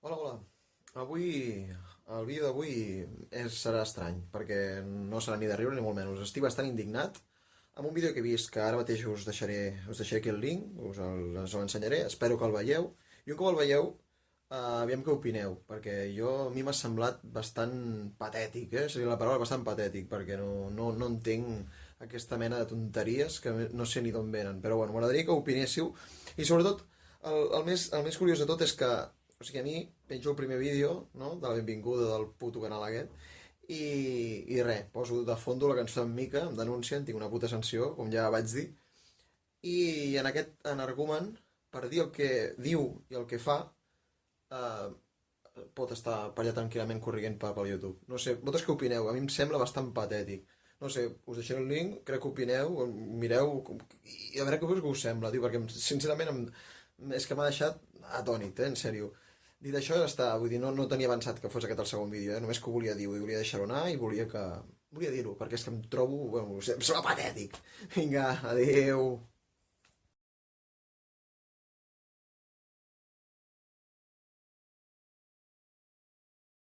Hola, hola. El vídeo d'avui serà estrany, perquè no serà ni de riure ni molt menys. Estic bastant indignat amb un vídeo que he vist, que ara mateix us deixaré aquí el link, us l'ensenyaré, espero que el veieu. I un cop el veieu, aviam què opineu, perquè a mi m'ha semblat bastant patètic, seria la paraula, bastant patètic, perquè no entenc aquesta mena de tonteries que no sé ni d'on venen. Però bueno, m'agradaria que opinéssiu, i sobretot, el més curiós de tot és que, o sigui, a mi penjo el primer vídeo, no?, de la benvinguda del puto canal aquest, i res, poso de fondo la cançó d'en Mica, em denuncien, tinc una puta sanció, com ja vaig dir, i en aquest energumen, per dir el que diu i el que fa, eh, pot estar per allà tranquil·lament corrient pel YouTube. No sé, vosaltres què opineu? A mi em sembla bastant patètic. No sé, us deixaré el link, crec que opineu, mireu, i a veure què us sembla, tio, perquè sincerament és que m'ha deixat atònit, en sèrio. Dit això, ja està, vull dir, no tenia avançat que fos aquest el segon vídeo, només que ho volia dir, volia deixar-ho anar i volia dir-ho, perquè és que em trobo, bueno, em sembla patètic. Vinga, adeu.